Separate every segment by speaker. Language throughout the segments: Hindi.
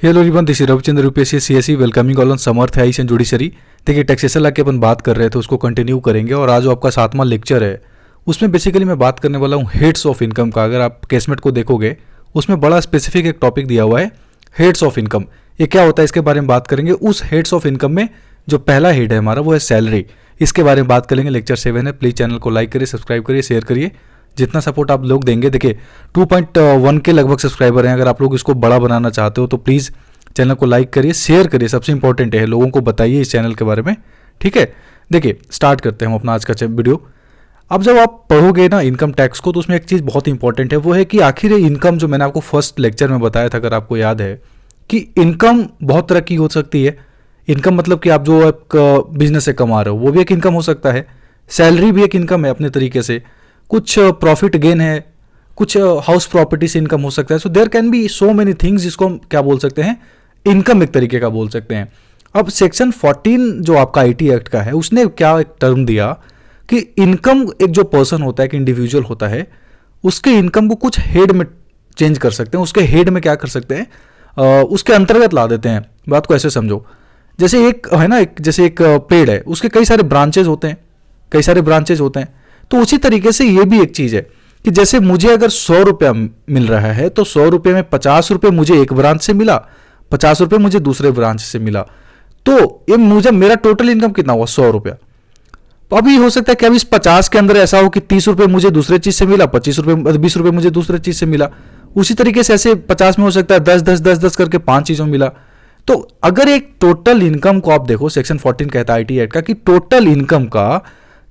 Speaker 1: Hello everyone, this is Ravichandra UPSC CSE welcoming all on Samarth heights and judiciary. देखिए, टैक्सेशन ला के अपन बात कर रहे थे, उसको कंटिन्यू करेंगे। और आज जो आपका 7वां लेक्चर है उसमें बेसिकली मैं बात करने वाला हूँ हेड्स ऑफ इनकम का। अगर आप केसमेट को देखोगे उसमें बड़ा स्पेसिफिक एक टॉपिक दिया हुआ है, हेड्स ऑफ इनकम। ये क्या होता है इसके बारे में बात करेंगे। उस हेड्स ऑफ इनकम में जो पहला हेड है हमारा वो है सैलरी। इसके बारे में बात करेंगे। लेक्चर 7 है। प्लीज़ चैनल को लाइक करिए, सब्सक्राइब करिए, शेयर करिए। जितना सपोर्ट आप लोग देंगे, देखिए 2.1 के लगभग सब्सक्राइबर हैं। अगर आप लोग इसको बड़ा बनाना चाहते हो तो प्लीज़ चैनल को लाइक करिए, शेयर करिए। सबसे इंपॉर्टेंट है, लोगों को बताइए इस चैनल के बारे में, ठीक है। देखिए, स्टार्ट करते हैं हम अपना आज का वीडियो। अब जब आप पढ़ोगे ना इनकम टैक्स को, तो उसमें एक चीज़ बहुत इंपॉर्टेंट है, वो है कि आखिर इनकम, जो मैंने आपको फर्स्ट लेक्चर में बताया था, अगर आपको याद है, कि इनकम बहुत तरह की हो सकती है। इनकम मतलब कि आप जो एक बिजनेस से कमा रहे हो वो भी एक इनकम हो सकता है। सैलरी भी एक इनकम है अपने तरीके से। कुछ प्रॉफिट गेन है, कुछ हाउस प्रॉपर्टी से इनकम हो सकता है। So there can be so many things, जिसको हम क्या बोल सकते हैं, इनकम एक तरीके का बोल सकते हैं। अब सेक्शन 14 जो आपका आईटी एक्ट का है, उसने क्या एक टर्म दिया कि इनकम, एक जो पर्सन होता है, एक इंडिविजुअल होता है, उसके इनकम को कुछ हेड में चेंज कर सकते हैं। उसके हेड में क्या कर सकते हैं, उसके अंतर्गत ला देते हैं। बात को ऐसे समझो, जैसे एक है ना, जैसे एक पेड़ है, उसके कई सारे ब्रांचेज होते हैं, कई सारे ब्रांचेज होते हैं। तो उसी तरीके से ये भी एक चीज़ है कि जैसे मुझे अगर 100 रुपया मिल रहा है, तो 100 रुपये में 50 रुपये मुझे एक ब्रांच से मिला, 50 रुपये मुझे दूसरे ब्रांच से मिला। तो ये मुझे, मेरा टोटल इनकम कितना हुआ, 100 रुपया। तो अभी हो सकता है कि अभी इस 50 के अंदर ऐसा हो कि 30 रुपये मुझे दूसरे चीज़ से मिला, 25 रुपये 20 रुपये मुझे दूसरे चीज़ से मिला। उसी तरीके से ऐसे 50 में हो सकता है 10 10 10 10 करके 5 चीज़ों में मिला। तो अगर एक टोटल इनकम को आप देखो, सेक्शन 14 कहता है आईटी एक्ट का कि टोटल इनकम का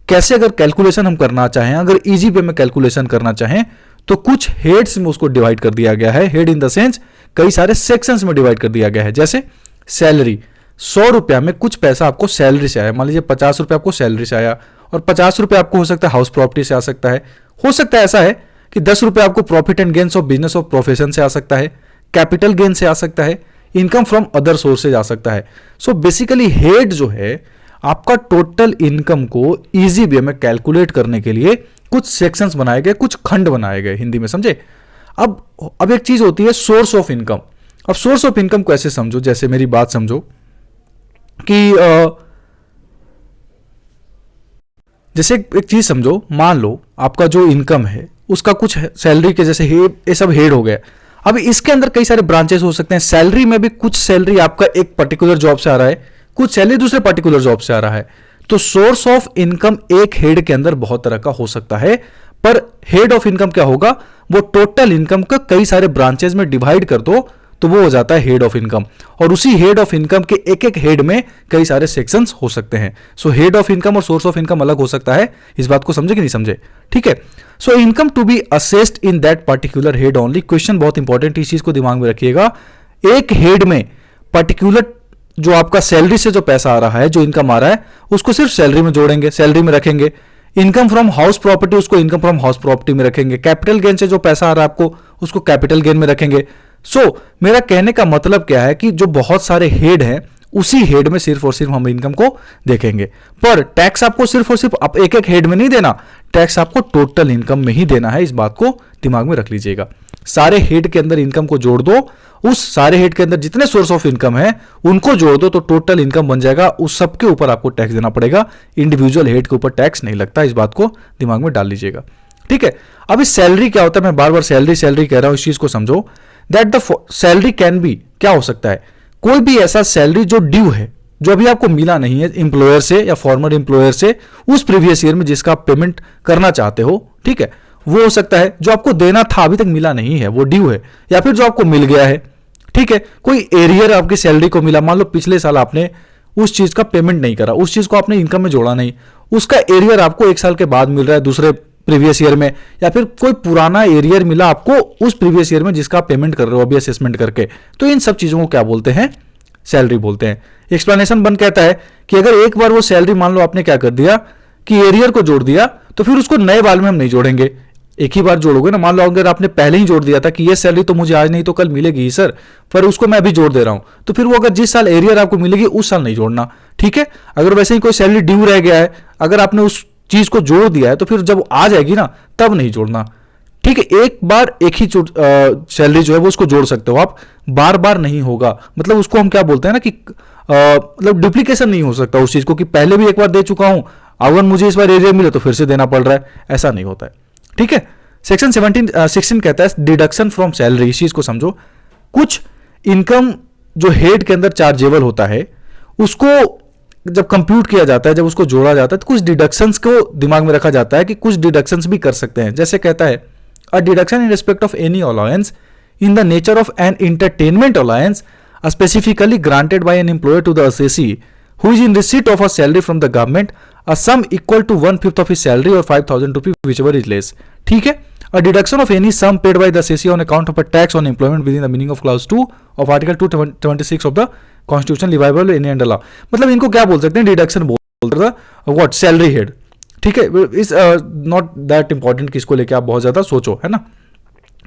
Speaker 1: कैसे अगर कैलकुलेशन हम करना चाहें, अगर इजी वे में कैलकुलेशन करना चाहें, तो कुछ हेड्स में उसको डिवाइड कर दिया गया है। हेड इन द सेंस कई सारे सेक्शंस में डिवाइड कर दिया गया है। जैसे सैलरी, 100 रुपया में कुछ पैसा आपको सैलरी से आया, मान लीजिए 50 रुपये आपको सैलरी से आया, और 50 रुपये आपको हो सकता है हाउस प्रॉपर्टी से आ सकता है। हो सकता है ऐसा है कि 10 रुपये आपको profit and gains of business of profession से आ सकता है, कैपिटल गेन से आ सकता है, इनकम फ्रॉम अदर सोर्सेज आ सकता है। सो बेसिकली हेड जो है आपका टोटल इनकम को इजी वे में कैलकुलेट करने के लिए कुछ सेक्शंस बनाए गए, कुछ खंड बनाए गए, हिंदी में समझे। अब एक चीज होती है सोर्स ऑफ इनकम। अब सोर्स ऑफ इनकम को ऐसे समझो, जैसे मेरी बात समझो कि जैसे एक चीज समझो, मान लो आपका जो इनकम है उसका कुछ सैलरी के जैसे ये सब हेड हो गया। अब इसके अंदर कई सारे ब्रांचेस हो सकते हैं। सैलरी में भी कुछ सैलरी आपका एक पर्टिकुलर जॉब से आ रहा है, कुछ सैलरी दूसरे पर्टिकुलर जॉब से आ रहा है। तो सोर्स ऑफ इनकम एक हेड के अंदर बहुत तरह का हो सकता है, पर हेड ऑफ इनकम क्या होगा, वो टोटल इनकम का कई सारे ब्रांचेस में डिवाइड कर दो तो वो हो जाता है हेड ऑफ इनकम। और उसी हेड ऑफ इनकम के एक एक हेड में कई सारे सेक्शंस हो सकते हैं। सो हेड ऑफ इनकम और सोर्स ऑफ इनकम अलग हो सकता है। इस बात को समझे कि नहीं समझे, ठीक है। So income to be assessed in that particular head only. Question बहुत इंपॉर्टेंट, इस चीज को दिमाग में रखिएगा। एक हेड में पर्टिकुलर जो आपका सैलरी से जो पैसा आ रहा है, जो इनकम आ रहा है, उसको सिर्फ सैलरी में जोड़ेंगे, सैलरी में रखेंगे। इनकम फ्रॉम हाउस प्रॉपर्टी, उसको इनकम फ्रॉम हाउस प्रॉपर्टी में रखेंगे। कैपिटल गेन से जो पैसा आ रहा है आपको, उसको कैपिटल गेन में रखेंगे। सो मेरा कहने का मतलब क्या है कि जो बहुत सारे हेड हैं, उसी हेड में सिर्फ और सिर्फ हम इनकम को देखेंगे। पर टैक्स आपको सिर्फ और सिर्फ आप एक एक हेड में नहीं देना, टैक्स आपको टोटल इनकम में ही देना है। इस बात को दिमाग में रख लीजिएगा। सारे हेड के अंदर इनकम को जोड़ दो, उस सारे हेड के अंदर जितने सोर्स ऑफ इनकम है उनको जोड़ दो, तो टोटल इनकम बन जाएगा। उस सबके ऊपर आपको टैक्स देना पड़ेगा, इंडिविजुअल हेड के ऊपर टैक्स नहीं लगता। इस बात को दिमाग में डाल लीजिएगा, ठीक है। अब इस सैलरी क्या होता है, मैं बार बार सैलरी सैलरी कह रहा हूं, इस चीज को समझो। That the salary can be, क्या हो सकता है, कोई भी ऐसा सैलरी जो ड्यू है, जो अभी आपको मिला नहीं है इंप्लॉयर से या फॉर्मर इंप्लॉयर से उस प्रीवियस ईयर में जिसका आप पेमेंट करना चाहते हो, ठीक है। वो हो सकता है जो आपको देना था अभी तक मिला नहीं है, वो ड्यू है, या फिर जो आपको मिल गया है, ठीक है। कोई एरियर आपकी सैलरी को मिला, मान लो पिछले साल आपने उस चीज का पेमेंट नहीं करा, उस चीज को आपने इनकम में जोड़ा नहीं, उसका एरियर आपको 1 साल के बाद मिल रहा है दूसरे प्रीवियस ईयर में, या फिर कोई पुराना एरियर मिला आपको उस प्रीवियस ईयर में जिसका आप पेमेंट कर रहे हो अभी असेसमेंट करके, तो इन सब चीजों को क्या बोलते हैं, सैलरी बोलते हैं। एक्सप्लेनेशन बन कहता है कि अगर एक बार वो सैलरी, मान लो आपने क्या कर दिया कि एरियर को जोड़ दिया, तो फिर उसको नए बाल में हम नहीं जोड़ेंगे, एक ही बार जोड़ोगे ना। मान लो अगर आपने पहले ही जोड़ दिया था कि ये सैलरी तो मुझे आज नहीं तो कल मिलेगी ही सर, पर उसको मैं अभी जोड़ दे रहा हूं, तो फिर वो अगर जिस साल एरियर आपको मिलेगी उस साल नहीं जोड़ना, ठीक है। अगर वैसे ही कोई सैलरी ड्यू रह गया है, अगर आपने उस चीज को जोड़ दिया है, तो फिर जब आ जाएगी ना तब नहीं जोड़ना। ठीक है, एक बार एक ही सैलरी जो है वो उसको जोड़ सकते हो आप, बार बार नहीं होगा। मतलब उसको हम क्या बोलते हैं ना कि मतलब डुप्लीकेशन नहीं हो सकता उस चीज को, कि पहले भी एक बार दे चुका हूं, अगर मुझे इस बार एरिया मिले तो फिर से देना पड़ रहा है, ऐसा नहीं होता है। ठीक है, सेक्शन 16 कहता है डिडक्शन फ्रॉम सैलरी। इस चीज को समझो, कुछ इनकम जो हेड के अंदर चार्जेबल होता है उसको जब कंप्यूट किया जाता है, जब उसको जोड़ा जाता है, तो कुछ डिडक्शंस को दिमाग में रखा जाता है कि कुछ डिडक्शंस भी कर सकते हैं। जैसे कहता है a deduction in respect of any allowance in the nature of an entertainment allowance specifically granted by an employer to the assessee who is in receipt of a salary from the government a sum equal to 1/5 of his salary or 5,000 rupees whichever is less. ठीक है, a deduction of any sum paid by the assessee on account of a tax on employment within the meaning of clause 2 of article 226 of the constitution liable in any law. मतलब इनको क्या बोल सकते हैं, डिडक्शन बोलते हैं, व्हाट, सैलरी हेड। ठीक है, इज नॉट दैट इंपॉर्टेंट कि इसको लेके आप बहुत ज्यादा सोचो, है ना।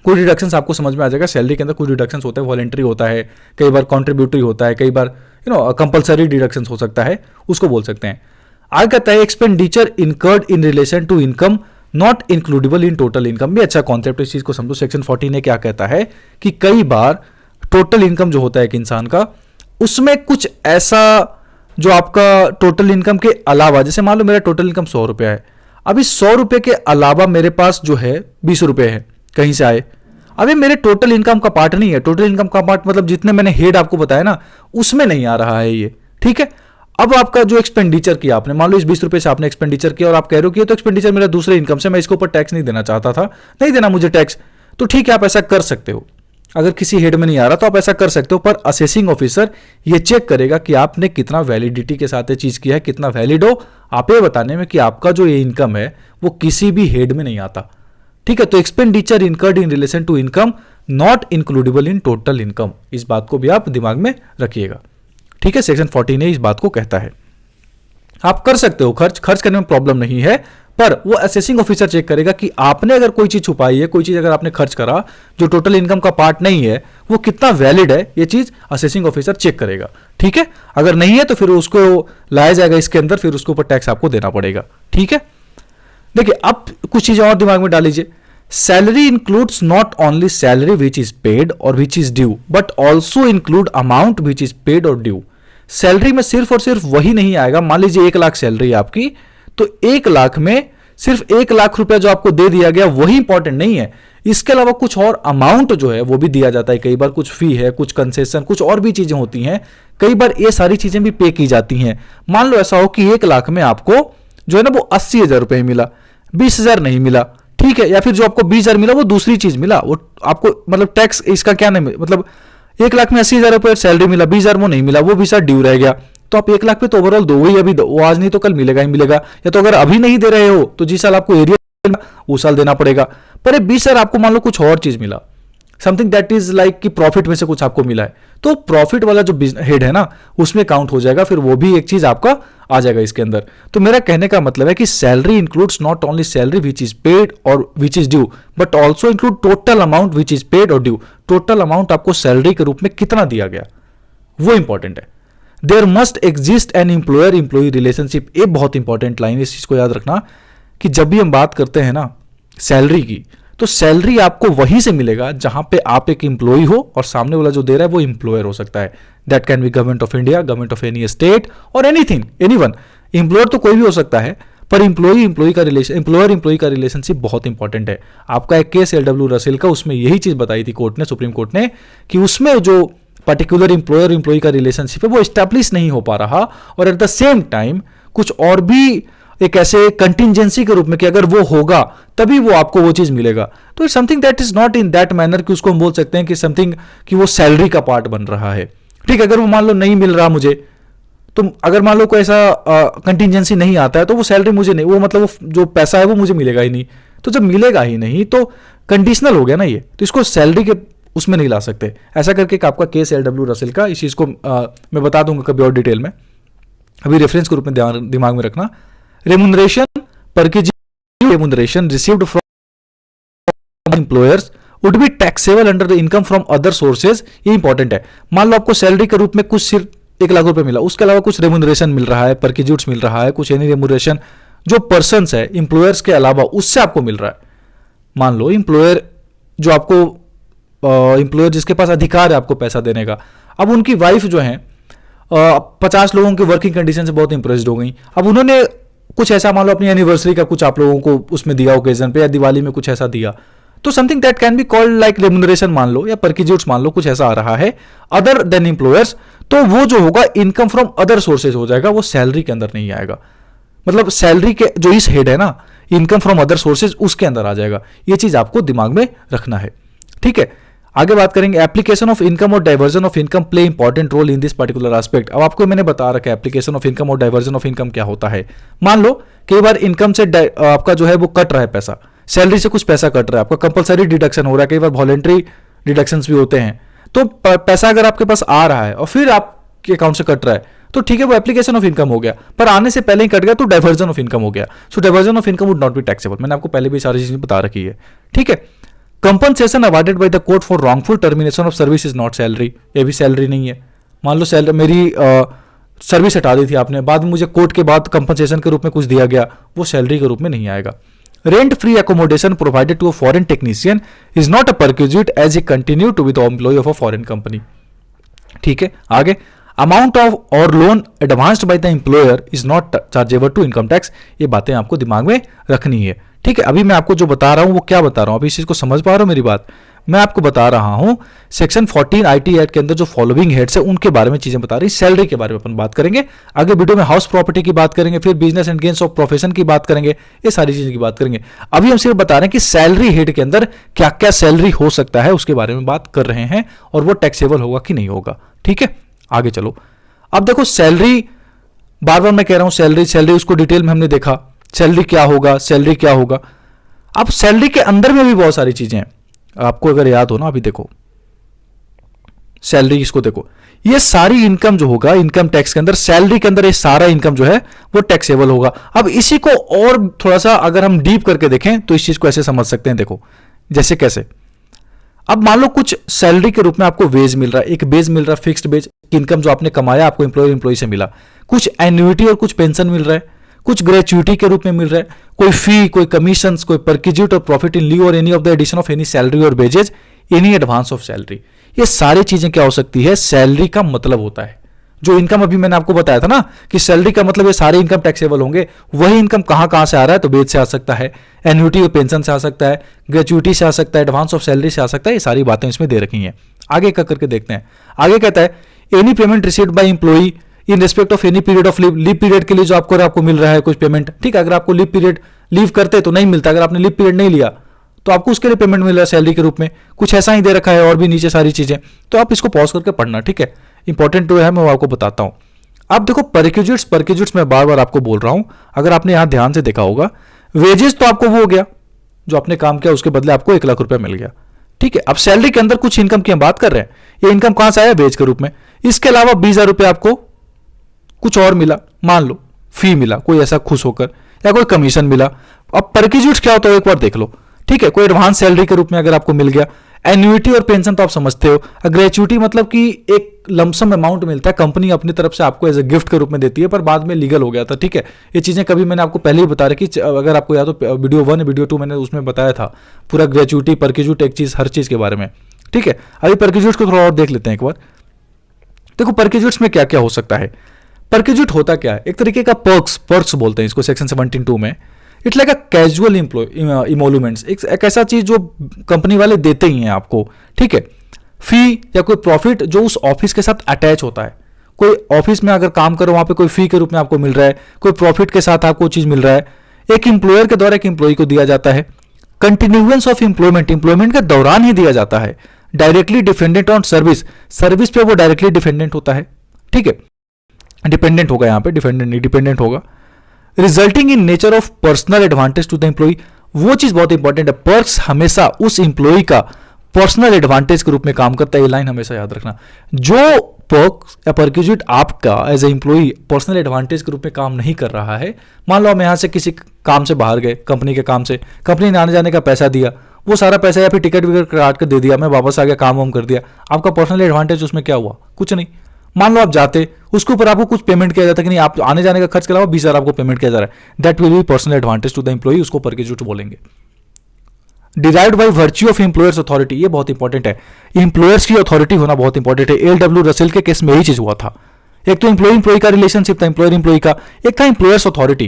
Speaker 1: कुछ डिडक्शंस आपको समझ में आ जाएगा। सैलरी के अंदर कुछ डिडक्शंस होते हैं, वॉलेंट्री होता है, कई बार कॉन्ट्रीब्यूटरी होता है, कई बार कंपलसरी डिडक्शंस हो सकता है, उसको बोल सकते हैं। आगे कहता है expenditure incurred in relation to income not includable in total income. भी अच्छा कॉन्सेप्ट, इस चीज को समझो। सेक्शन 14 ने क्या कहता है कि कई बार टोटल इनकम जो होता है एक इंसान का, उसमें कुछ ऐसा जो आपका टोटल इनकम के अलावा, जैसे मान लो मेरा टोटल इनकम 100 रुपया है, अभी 100 रुपए के अलावा मेरे पास जो है 20 रुपए है कहीं से आए, अभी मेरे टोटल इनकम का पार्ट नहीं है। टोटल इनकम का पार्ट मतलब जितने मैंने हेड आपको बताया ना, उसमें नहीं आ रहा है ये। ठीक है, अब आपका जो एक्सपेंडिचर किया आपने, मान लो इस 20 रुपए से आपने एक्सपेंडिचर किया और आप कह रहे हो कि ये तो एक्सपेंडिचर मेरा दूसरे इनकम से, मैं इसके ऊपर टैक्स नहीं देना चाहता था, नहीं देना मुझे टैक्स, तो ठीक है आप ऐसा कर सकते हो। अगर किसी हेड में नहीं आ रहा तो आप ऐसा कर सकते हो, पर असेसिंग ऑफिसर ये चेक करेगा कि आपने कितना वैलिडिटी के साथ ये चीज किया है, कितना वैलिड हो, आप ये बताने में कि आपका जो ये इनकम है वो किसी भी हेड में नहीं आता। ठीक है, तो expenditure incurred in relation to income not includable in total income, इस बात को भी आप दिमाग में रखिएगा। ठीक है, सेक्शन 14 इस बात को कहता है। आप कर सकते हो खर्च करने में प्रॉब्लम नहीं है, पर वो असेसिंग ऑफिसर चेक करेगा कि आपने अगर कोई चीज छुपाई है, कोई चीज अगर आपने खर्च करा जो टोटल इनकम का पार्ट नहीं है, वो कितना वैलिड है, ये चीज असेसिंग ऑफिसर चेक करेगा। ठीक है, अगर नहीं है तो फिर उसको लाया जाएगा इसके अंदर, फिर उसके ऊपर टैक्स आपको देना पड़ेगा। ठीक है, देखिए अब कुछ चीजें और दिमाग में डाल लीजिए। Salary includes not only salary which is paid or which is due, but also include amount which is paid or due. Salary में सिर्फ और सिर्फ वही नहीं आएगा, मान लीजिए 1 लाख सैलरी है आपकी, तो 1 लाख में सिर्फ 1 लाख रुपया जो आपको दे दिया गया वही इंपॉर्टेंट नहीं है, इसके अलावा कुछ और अमाउंट जो है वो भी दिया जाता है। कई बार कुछ फी है, कुछ कंसेशन, कुछ और भी चीजें होती हैं, कई बार ये सारी चीजें भी पे की जाती हैं। मान लो ऐसा हो कि 1 लाख में आपको जो है ना वो 80,000 रुपए मिला, 20,000 नहीं मिला। ठीक है, या फिर जो आपको 20,000 मिला वो दूसरी चीज मिला, वो आपको मतलब टैक्स इसका क्या नहीं, मतलब 1 लाख में 80,000 रुपए सैलरी मिला, 20,000 वो नहीं मिला, वो 20,000 ड्यू रह गया, तो आप 1 लाख पे तो ओवरऑल दो ही, अभी वो आज नहीं तो कल मिलेगा ही मिलेगा। या तो अगर अभी नहीं दे रहे हो तो जिस साल आपको एरिया वो साल देना पड़ेगा। पर 20,000 आपको मान लो कुछ और चीज मिला, समथिंग दैट इज लाइक कि प्रॉफिट में से कुछ आपको मिला है, तो प्रॉफिट वाला जो हेड है ना उसमें काउंट हो जाएगा, फिर वो भी एक चीज आपका आ जाएगा इसके अंदर। तो मेरा कहने का मतलब है कि salary includes not only salary which is paid or which is due, but also include total amount which is paid or due. Total amount आपको सैलरी के रूप में कितना दिया गया वो इंपॉर्टेंट है। There must exist an employer employee relationship, ये बहुत इंपॉर्टेंट लाइन है, इस चीज को याद रखना कि जब भी हम बात करते हैं ना सैलरी की, तो सैलरी आपको वहीं से मिलेगा जहां पे आप एक एम्प्लॉई हो और सामने वाला जो दे रहा है वो एम्प्लॉयर हो सकता है। That can B government of India, government of any state और एनीथिंग, एनीवन। एम्प्लॉयर तो कोई भी हो सकता है, पर एम्प्लॉय एम्प्लॉई का रिलेशनशिप बहुत इंपॉर्टेंट है। आपका एक केस LW रसेल का, उसमें यही चीज बताई थी कोर्ट ने, सुप्रीम कोर्ट ने, कि उसमें जो पर्टिकुलर एम्प्लॉयर एम्प्लॉई का रिलेशनशिप है वो एस्टैब्लिश नहीं हो पा रहा, और एट द सेम टाइम कुछ और भी एक ऐसे कंटिजेंसी के रूप में कि अगर वो होगा तभी वो आपको वो चीज मिलेगा, तो it's something that is not in that manner कि उसको हम बोल सकते हैं कि समथिंग कि वो सैलरी का पार्ट बन रहा है। ठीक है, अगर वो मान लो नहीं मिल रहा मुझे, तो अगर मान लो कोई ऐसा कंटिजेंसी नहीं आता है तो वो सैलरी मुझे नहीं, वो मतलब वो जो पैसा है वो मुझे मिलेगा ही नहीं। तो जब मिलेगा ही नहीं तो कंडीशनल हो गया ना ये, तो इसको सैलरी के उसमें नहीं ला सकते। ऐसा करके एक आपका केस LW रसेल का, इस चीज को मैं बता दूंगा कभी और डिटेल में, अभी रेफरेंस के रूप में दिमाग में रखना। रेमुनरेशन पर के remuneration received from employers would be taxable under the income from other sources, ये इंपॉर्टेंट है। मान लो आपको सैलरी के रूप में कुछ सिर्फ 1 लाख रुपए मिला, उसके अलावा कुछ रेमुनरेशन मिल रहा है, परक्यूट्स मिल रहा है, कुछ एनी रेमुनरेशन जो पर्सन्स है एम्प्लॉयर्स के अलावा उससे आपको मिल रहा है, मान लो एम्प्लॉयर जो आपको एम्प्लॉयर जिसके पास अधिकार है आपको पैसा देने का, अब उनकी वाइफ जो है 50 लोगों की वर्किंग कंडीशन से बहुत इंप्रेस्ड हो गई। अब उन्होंने कुछ ऐसा मान लो अपनी एनिवर्सरी का कुछ आप लोगों को उसमें दिया ओकेजन पे, या दिवाली में कुछ ऐसा दिया, तो something that can be called like remuneration मान लो, या परक्यूजिट्स मान लो, कुछ ऐसा आ रहा है अदर देन एम्प्लॉयर्स, तो वो जो होगा इनकम फ्रॉम अदर सोर्सेज हो जाएगा, वो सैलरी के अंदर नहीं आएगा। मतलब सैलरी के जो इस हेड है ना, इनकम फ्रॉम अदर सोर्सेज, उसके अंदर आ जाएगा। ये चीज आपको दिमाग में रखना है, ठीक है। आगे बात करेंगे एप्लीकेशन ऑफ इनकम और diversion of income play important role in this particular aspect. अब आपको मैंने बता रखा है एप्लीकेशन ऑफ इनकम और डाइवर्जन ऑफ इनकम क्या होता है। मान लो कई बार इनकम से आपका जो है वो कट रहा है पैसा, सैलरी से कुछ पैसा कट रहा है, आपका कंपलसरी डिडक्शन हो रहा है, कई बार वॉलेंट्री डिडक्शंस भी होते हैं। तो पैसा अगर आपके पास आ रहा है और फिर आपके अकाउंट से कट रहा है, तो ठीक है वो एप्लीकेशन ऑफ इनकम हो गया, पर आने से पहले ही कट गया तो डाइवर्जन ऑफ इनकम हो गया। So diversion of income would not be taxable. मैंने आपको पहले भी सारी चीजें बता रखी है, ठीक है। Compensation awarded by the court for wrongful termination of service is not salary. ये भी सैलरी नहीं है। मान लो सैलरी मेरी सर्विस हटा दी थी आपने, बाद में मुझे कोर्ट के बाद कंपनसेशन के रूप में कुछ दिया गया, वो सैलरी के रूप में नहीं आएगा। Rent free accommodation provided to a foreign technician is not a perquisite as a continue to be the employ of a foreign company, ठीक है। आगे अमाउंट ऑफ और loan advanced by the employer is not chargeable to income tax. ये बातें आपको दिमाग में रखनी है, ठीक है। अभी मैं आपको जो बता रहा हूं वो क्या बता रहा हूं, अभी इस चीज को समझ पा रहे हो मेरी बात। मैं आपको बता रहा हूं सेक्शन 14 आईटी एक्ट के अंदर जो फॉलोइंग हेड्स है उनके बारे में चीजें बता रही। सैलरी के बारे में अपन बात करेंगे आगे वीडियो में, हाउस प्रॉपर्टी की बात करेंगे, फिर business and gains of profession की बात करेंगे, ये सारी चीजों की बात करेंगे। अभी हम सिर्फ बता रहे हैं कि सैलरी हेड के अंदर क्या क्या सैलरी हो सकता है उसके बारे में बात कर रहे हैं, और वो टैक्सेबल होगा कि नहीं होगा, ठीक है। आगे चलो। अब देखो सैलरी, बार बार मैं कह रहा हूं सैलरी उसको डिटेल में हमने देखा, सैलरी क्या होगा, सैलरी क्या होगा। अब सैलरी के अंदर में भी बहुत सारी चीजें हैं, आपको अगर याद हो ना, अभी देखो सैलरी, इसको देखो, ये सारी इनकम जो होगा इनकम टैक्स के अंदर, सैलरी के अंदर ये सारा इनकम जो है वो टैक्सेबल होगा। अब इसी को और थोड़ा सा अगर हम डीप करके देखें तो इस चीज को ऐसे समझ सकते हैं, देखो जैसे कैसे। अब मान लो कुछ सैलरी के रूप में आपको वेज मिल रहा है, एक बेज मिल रहा है, फिक्स्ड बेज इनकम जो आपने कमाया आपको एम्प्लॉय से मिला, कुछ एन्युइटी और कुछ पेंशन मिल रहा है, कुछ ग्रेचुइटी के रूप में मिल रहा है, कोई फी, कोई कमीशन, कोई परक्यूजिट और profit in lieu or any of the addition of any salary or wages, any advance of salary. ये सारी चीजें क्या हो सकती है, सैलरी का मतलब होता है। जो इनकम अभी मैंने आपको बताया था ना कि सैलरी का मतलब ये सारे इनकम टैक्सेबल होंगे, वही इनकम कहां कहां से आ रहा है, तो वेज से आ सकता है, एन्युइटी और पेंशन से आ सकता है, ग्रेचुइटी से आ सकता है, एडवांस ऑफ सैलरी से आ सकता है। ये सारी बातें इसमें दे रखी हैं। आगे क्या करके देखते हैं। आगे कहता है any payment received by employee in respect of any period of leave period के लिए जो आपको मिल रहा है कुछ पेमेंट, ठीक है। अगर आपको लीव करते तो नहीं मिलता, अगर आपने लीव पीरियड नहीं लिया तो आपको उसके लिए पेमेंट मिल रहा है सैलरी के रूप में, कुछ ऐसा ही दे रखा है, और भी नीचे सारी चीजें। तो आप इसको पॉज करके पढ़ना, ठीक है। इंपॉर्टेंट तो है, मैं आपको बताता हूं। अब देखो परक्यूजिट्स मैं बार बार आपको बोल रहा हूं, अगर आपने यहां ध्यान से देखा होगा, वेजेस तो आपको वो हो गया जो आपने काम किया उसके बदले आपको 1 लाख रुपया मिल गया, ठीक है। अब सैलरी के अंदर कुछ इनकम की हम बात कर रहे हैं, ये इनकम कहां से आया, वेज के रूप में। इसके अलावा 20,000 रुपया आपको कुछ और मिला, मान लो फी मिला कोई ऐसा खुश होकर, या कोई कमीशन मिला। अब परक्यूजिट्स क्या होता है एक बार देख लो, ठीक है। कोई एडवांस सैलरी के रूप में अगर आपको मिल गया, एन्युइटी और पेंशन तो आप समझते हो, ग्रेचुइटी मतलब कि एक लमसम अमाउंट मिलता है, कंपनी अपनी तरफ से आपको एज ए गिफ्ट के रूप में देती है, पर बाद में लीगल हो गया था, ठीक है। ये चीजें कभी मैंने आपको पहले ही बता रखी, अगर आपको याद हो वीडियो 1 वीडियो 2 मैंने उसमें बताया था पूरा ग्रेचुइटी परक्यूजिट एक चीज हर चीज के बारे में, ठीक है। अभी परक्यूजिट्स को थोड़ा और देख लेते हैं एक बार। देखो परक्यूजिट्स में क्या क्या हो सकता है। परक्यूजिट होता क्या है, एक तरीके का पर्क्स बोलते हैं इसको सेक्शन 17(2) में। इट्स लाइक अ कैजुअल इमोलूमेंट्स, एक ऐसा चीज जो कंपनी वाले देते ही हैं आपको, ठीक है। फी या कोई प्रॉफिट जो उस ऑफिस के साथ अटैच होता है, कोई ऑफिस में अगर काम करो वहां पे कोई फी के रूप में आपको मिल रहा है, कोई प्रॉफिट के साथ आपको चीज मिल रहा है, एक इंप्लॉयर के द्वारा एक इंप्लॉय को दिया जाता है। कंटिन्यूएंस ऑफ इंप्लॉयमेंट के दौरान ही दिया जाता है। डायरेक्टली डिपेंडेंट ऑन सर्विस पे वो डायरेक्टली डिपेंडेंट होता है, ठीक है। डिपेंडेंट होगा यहाँ पे, डिपेंडेंट नहीं, डिपेंडेंट होगा। Resulting in nature of personal advantage to the employ, वो चीज बहुत इंपॉर्टेंट है। पर्क्स हमेशा उस एम्प्लॉय का पर्सनल एडवांटेज के रूप में काम करता है, ये लाइन हमेशा याद रखना। जो पर्क्स या परक्यूजिट आपका as a employ personal advantage के रूप में काम नहीं कर रहा है, मान लो हम यहां से किसी काम से बाहर गए, कंपनी के काम से, कंपनी ने आने जाने का पैसा दिया, वो सारा पैसा या फिर टिकट विकट काट कर दे दिया, मैं वापस आ गया, काम वाम कर दिया, आपका पर्सनल एडवांटेज उसमें क्या हुआ, कुछ नहीं। मान लो आप जाते, उसके ऊपर आपको कुछ पेमेंट किया जाता है कि नहीं, आप आने जाने का खर्च के अलावा 20,000 आपको पेमेंट किया जा रहा है, that will be personal advantage to the employ, उसको परक्यूजिट बोलेंगे। Derived by virtue of employer's authority, ये बहुत इंपॉर्टेंट है, एम्प्लॉयर्स की अथॉरिटी होना बहुत इंपॉर्टेंट है। एल रसेल के केस में यही चीज हुआ था। एक तो एम्प्लॉय का रिलेशनशिप था, एम्प्लॉयर एम्प्लॉय का, एक था एम्प्लॉयर्स अथॉरिटी,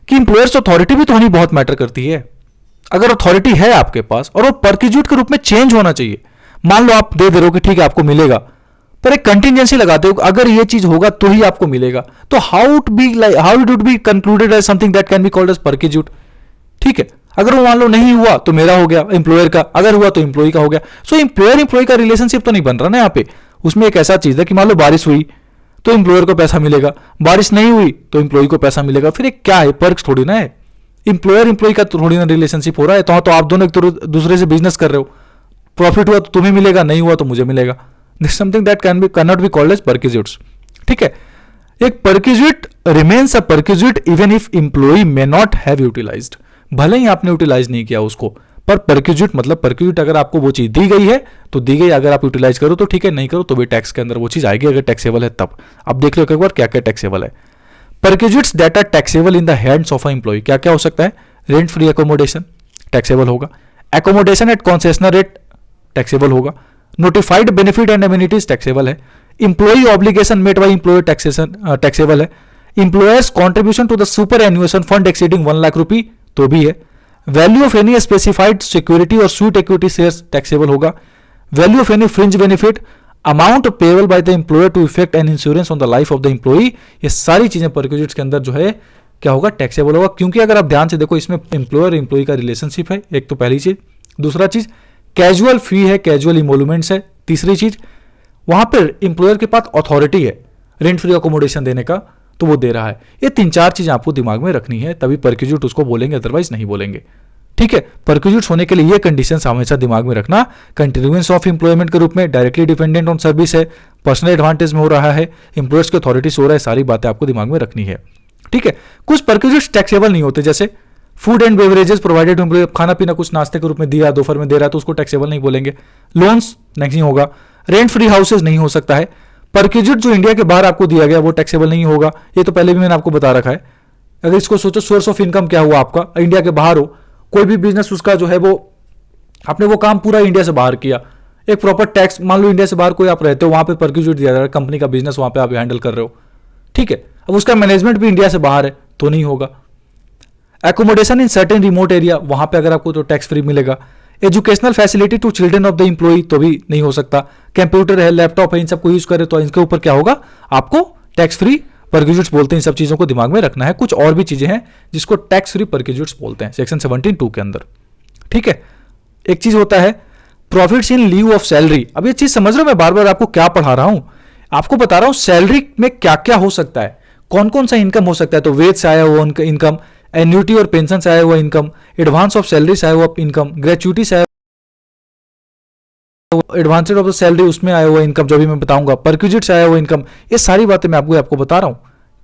Speaker 1: कि एम्प्लॉयर्स अथॉरिटी भी तो होनी बहुत मैटर करती है। अगर अथॉरिटी है आपके पास और वो पर्क्यूट के रूप में चेंज होना चाहिए, मान लो आप दे रहे हो कि ठीक है आपको मिलेगा, पर एक कंटिजेंसी लगाते हो अगर ये चीज होगा तो ही आपको मिलेगा, तो how it would be concluded as something that can be called as perquisite. ठीक है, अगर वो मान लो नहीं हुआ तो मेरा हो गया एम्प्लॉयर का, अगर हुआ तो एम्प्लॉय का हो गया। सो एम्प्लॉयर एम्प्लॉय का रिलेशनशिप तो नहीं बन रहा ना यहाँ पे। उसमें एक ऐसा चीज है कि मान लो बारिश हुई तो एम्प्लॉयर को पैसा मिलेगा, बारिश नहीं हुई तो एम्प्लॉय को पैसा मिलेगा। फिर एक क्या है, पर्क्स थोड़ी ना है, एम्प्लॉयर एम्प्लॉय का थोड़ी ना रिलेशनशिप हो रहा है। तो आप दोनों एक दूसरे से बिजनेस कर रहे हो, प्रॉफिट हुआ तो तुम्हें मिलेगा, नहीं हुआ तो मुझे मिलेगा। This something that can not be called as perquisites. ठीक है, एक perquisite remains a perquisite even if employee may not have utilised, भले ही आपने यूटिलाइज नहीं किया उसको, पर पर्क्यूट मतलब पर्क्यूट अगर आपको वो चीज दी गई है तो दी गई, अगर आप यूटिलाइज करो तो ठीक है, नहीं करो तो भी टैक्स के अंदर वो चीज आएगी, अगर टैक्सेबल है तब। अब देख लो एक बार क्या क्या टैक्सेबल है। Perquisites that are taxable in the hands of a employee, क्या क्या हो सकता है, रेंट फ्री एकोमोडेशन टैक्सेबल होगा, accommodation at concessional rate taxable होगा, notified benefit and amenities taxable है, employee obligation met by employer taxation taxable है, employer's contribution to the superannuation fund exceeding 1 lakh rupee तो भी है, value of any specified security or sweat equity shares taxable होगा, value of any fringe benefit, amount payable by the employer to effect an insurance on the life of the employee, ये सारी चीजें पर्क्यूट्स के अंदर जो है क्या होगा, टैक्सेबल होगा। क्योंकि अगर आप ध्यान से देखो इसमें एम्प्लॉयर एम्प्लॉय का रिलेशनशिप है, एक तो पहली चीज। दूसरा चीज कैजुअल फी है, कैजुअल इमोल्यूमेंट्स है। तीसरी चीज वहां पर एम्प्लॉयर के पास अथॉरिटी है रेंट फ्री अकोमोडेशन देने का, तो वो दे रहा है। ये 3-4 चीजें आपको दिमाग में रखनी है, तभी पर्क्यूट उसको बोलेंगे, अदरवाइज नहीं बोलेंगे। ठीक है, पर्क्यूट होने के लिए ये कंडीशंस हमेशा दिमाग में रखना, कंटिन्यूएंस ऑफ एम्प्लॉयमेंट के रूप में, डायरेक्टली डिपेंडेंट ऑन सर्विस है, पर्सनल एडवांटेज में हो रहा है, एम्प्लॉयर्स की अथॉरिटी से हो रहा है, सारी बातें आपको दिमाग में रखनी है। ठीक है, कुछ पर्क्यूट्स टैक्सेबल नहीं होते, जैसे food and beverages provided employ, खाना पीना कुछ नाश्ते के रूप में दिया, दोपहर में दे रहा है तो उसको टैक्सेबल नहीं बोलेंगे। लोन्स नहीं होगा, रेंट फ्री हाउसेज नहीं हो सकता है, पर्क्यूट जो इंडिया के बाहर आपको दिया गया वो टैक्सेबल नहीं होगा, ये तो पहले भी मैंने आपको बता रखा है। अगर इसको सोचो सोर्स ऑफ इनकम क्या हुआ आपका, इंडिया के बाहर हो, कोई भी बिजनेस उसका जो है वो आपने वो काम पूरा इंडिया से बाहर किया, एक प्रॉपर टैक्स, मान लो इंडिया से बाहर कोई आप रहते हो, वहां पे पर्क्यूट दिया जा रहा है, कंपनी का बिजनेस वहां पे आप हैंडल कर रहे हो। ठीक है, अब उसका मैनेजमेंट भी इंडिया से बाहर है तो नहीं होगा। Accommodation in certain remote area, वहां पे अगर आपको तो टैक्स फ्री मिलेगा। Educational facility to children of the employ तो भी नहीं हो सकता। कंप्यूटर है, लैपटॉप है, इन सबको यूज करे तो इनके ऊपर क्या होगा, आपको टैक्स फ्री पर्क्यूट्स बोलते हैं। इन सब चीजों को दिमाग में रखना है। कुछ और भी चीजें हैं जिसको टैक्स फ्री पर्क्यूट्स बोलते हैं सेक्शन 17(2) के अंदर। ठीक है, एक चीज होता है profits in lieu of salary. अब ये चीज समझ रहे हो, मैं बार बार आपको क्या पढ़ा रहा हूं, आपको बता रहा हूं सैलरी में क्या क्या हो सकता है, कौन कौन सा इनकम हो सकता है। तो वेज से आया हुआ इनकम, एन्यूटी और पेंशन से आया हुआ इनकम, एडवांस ऑफ सैलरी से आया हुआ इनकम, ग्रेचुइटी से आया एडवांसेज ऑफ द सैलरी उसमें आया हुआ इनकम, जो भी मैं बताऊंगा, पर्क्यूट से आया हुआ इनकम, ये सारी बातें मैं आपको बता रहा हूं।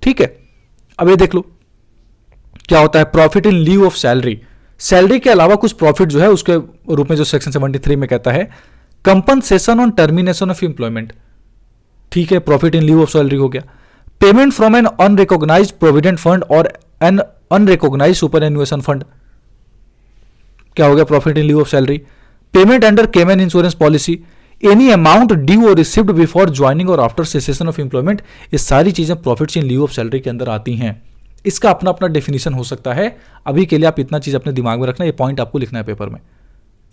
Speaker 1: ठीक है, अब ये देख लो क्या होता है profit in lieu of salary. Salary के अलावा कुछ प्रॉफिट जो है उसके रूप में जो सेक्शन 73 में कहता है compensation on termination of employment. ठीक है, profit in lieu of salary हो गया। Payment from an unrecognised provident fund और an unrecognised superannuation fund, क्या हो गया profit in lieu of salary. Payment under keyman insurance policy, any amount due और रिसीव्ड बिफोर ज्वाइनिंग और आफ्टर सेसेशन ऑफ एम्प्लॉयमेंट, ये सारी चीजें profits in lieu of salary के अंदर आती हैं। इसका अपना अपना डेफिनेशन हो सकता है। अभी के लिए आप इतना चीज अपने दिमाग में रखना, ये पॉइंट आपको लिखना है पेपर में,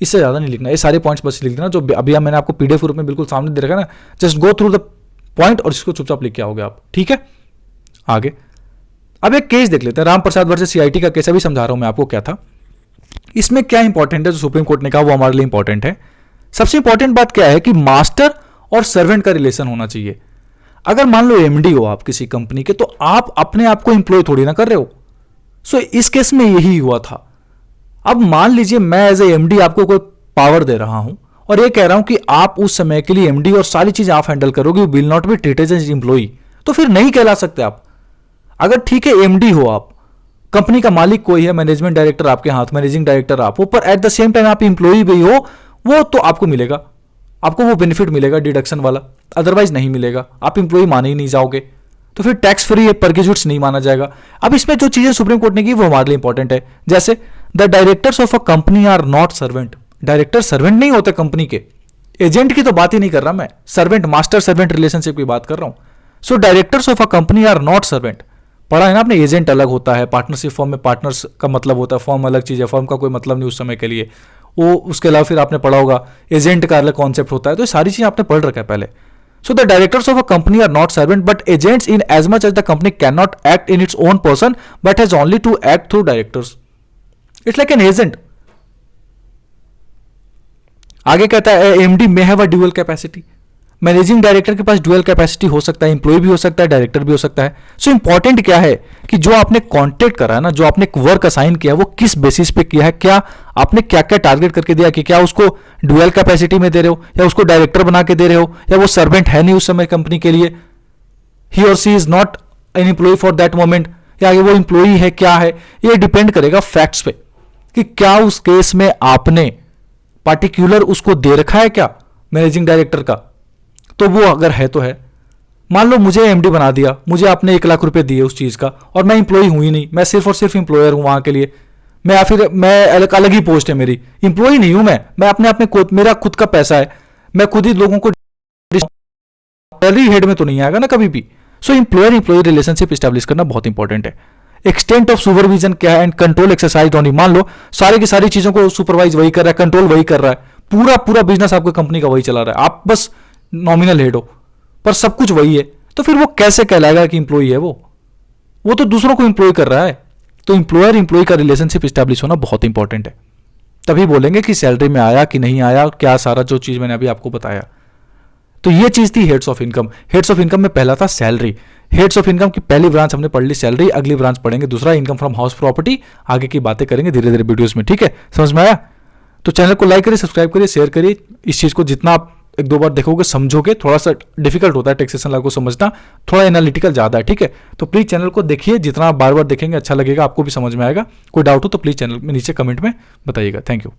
Speaker 1: इससे ज्यादा नहीं लिखना। ये सारे पॉइंट्स बस लिख देना जो अभी मैंने आपको पीडीएफ रूप में बिल्कुल सामने दे रखा है ना, just go through the point और इसको चुपचाप लिख के आओगे आप। ठीक है, आगे अब एक केस देख लेते हैं, राम प्रसाद वर्सेस सीआईटी का केस। अभी समझा रहा हूं मैं आपको क्या था इसमें, क्या इंपॉर्टेंट है जो सुप्रीम कोर्ट ने कहा वो हमारे लिए इंपॉर्टेंट है। सबसे इंपॉर्टेंट बात क्या है कि मास्टर और सर्वेंट का रिलेशन होना चाहिए। अगर मान लो एमडी हो आप किसी कंपनी के, तो आप अपने आप को इंप्लॉय थोड़ी ना कर रहे हो। सो इस केस में यही हुआ था। अब मान लीजिए मैं एज ए एमडी आपको कोई पावर दे रहा हूं और ये कह रहा हूं कि आप उस समय के लिए एमडी और सारी चीजें आप हैंडल करोगे, will not be treated as employ, तो फिर नहीं कहला सकते आप। अगर ठीक है एमडी हो आप, कंपनी का मालिक कोई है, मैनेजमेंट डायरेक्टर आपके हाथ, मैनेजिंग डायरेक्टर आप हो, पर एट द सेम टाइम आप इंप्लॉय भी हो, वो तो आपको मिलेगा, आपको वो बेनिफिट मिलेगा डिडक्शन वाला, अदरवाइज नहीं मिलेगा, आप इंप्लॉय माने ही नहीं जाओगे, तो फिर टैक्स फ्री पर्क्यूट्स नहीं माना जाएगा। अब इसमें जो चीजें सुप्रीम कोर्ट ने की वो हमारे लिए इंपॉर्टेंट है, जैसे the directors of a company are not servant. Director servant नहीं होते कंपनी के। एजेंट की तो बात ही नहीं कर रहा मैं, सर्वेंट मास्टर सर्वेंट रिलेशनशिप की बात कर रहा हूं। So directors of a company are not servant. पढ़ा है ना आपने, एजेंट अलग होता है, पार्टनरशिप फॉर्म में पार्टनर्स का मतलब होता है, फॉर्म अलग चीज है, फॉर्म का कोई मतलब नहीं उस समय के लिए वो। उसके अलावा फिर आपने पढ़ा होगा एजेंट का अलग कॉन्सेप्ट होता है, तो ये सारी चीजें आपने पढ़ रखा है पहले। So the directors of a company are not servant but agents in as much as the company cannot act in its own person but has only to act through directors. It's like an agent. आगे कहता है MD may have a dual capacity. Managing director के पास ड्यूअल कैपेसिटी हो सकता है, इंप्लॉय भी हो सकता है, डायरेक्टर भी हो सकता है। सो इंपॉर्टेंट क्या है कि जो आपने कॉन्ट्रैक्ट करा है ना, जो आपने वर्क असाइन किया वो किस बेसिस पे किया है, क्या आपने क्या क्या टारगेट करके दिया, कि क्या उसको ड्यूअल कैपेसिटी में दे रहे हो या उसको डायरेक्टर बना के दे रहे हो, या वो सर्वेंट है नहीं उस समय कंपनी के लिए, ही और she is not an employee for that moment, या वो इंप्लॉय है, क्या है। ये डिपेंड करेगा फैक्ट्स पे कि क्या उस केस में आपने पार्टिकुलर उसको दे रखा है क्या मैनेजिंग डायरेक्टर का। तो वो अगर है तो है। मान लो मुझे एमडी बना दिया, मुझे आपने 1 लाख रुपए दिए उस चीज का, और मैं इंप्लॉय हूं ही नहीं, मैं सिर्फ और सिर्फ इंप्लॉयर हूं वहां के लिए, मैं या फिर मैं अलग ही पोस्ट है मेरी, इंप्लॉय नहीं हूं मैं अपने आप में मेरा खुद का पैसा है, मैं खुद ही लोगों को सैलरी हेड में तो नहीं आएगा ना कभी भी। सो इंप्लॉयर इंप्लॉय रिलेशनशिप स्टैब्लिश करना बहुत इंपॉर्टेंट है। एक्सटेंट ऑफ सुपरविजन क्या है एंड कंट्रोल एक्सरसाइज ऑन। मान लो सारी की सारी चीजों को सुपरवाइज वही कर रहा है, कंट्रोल वही कर रहा है, पूरा पूरा बिजनेस आपकी कंपनी का वही चला रहा है, आप बस नॉमिनल हेड हो पर सब कुछ वही है, तो फिर वो कैसे कहलाएगा कि इंप्लॉय है वो तो दूसरों को इंप्लॉय कर रहा है। तो इंप्लॉयर इंप्लॉय का रिलेशनशिप स्टैब्लिश होना बहुत इंपॉर्टेंट है, तभी बोलेंगे कि सैलरी में आया कि नहीं आया, क्या सारा जो चीज मैंने अभी आपको बताया। तो ये चीज थी heads of income. Heads of income में पहला था सैलरी। हेड्स ऑफ इनकम की पहली ब्रांच हमने पढ़ ली सैलरी, अगली ब्रांच पढ़ेंगे दूसरा इनकम फ्रॉम हाउस प्रॉपर्टी। आगे की बातें करेंगे धीरे धीरे वीडियोस में, ठीक है, समझ में आया। तो चैनल को लाइक करिए, सब्सक्राइब करिए, शेयर करिए। इस चीज को जितना आप 1-2 बार देखोगे समझोगे, थोड़ा सा डिफिकल्ट होता है टैक्सेशन लॉ को समझना, थोड़ा एनालिटिकल ज्यादा है, ठीक है। तो प्लीज चैनल को देखिए, जितना आप बार बार देखेंगे अच्छा लगेगा, आपको भी समझ में आएगा। कोई डाउट हो तो प्लीज चैनल में नीचे कमेंट में बताइएगा। Thank you.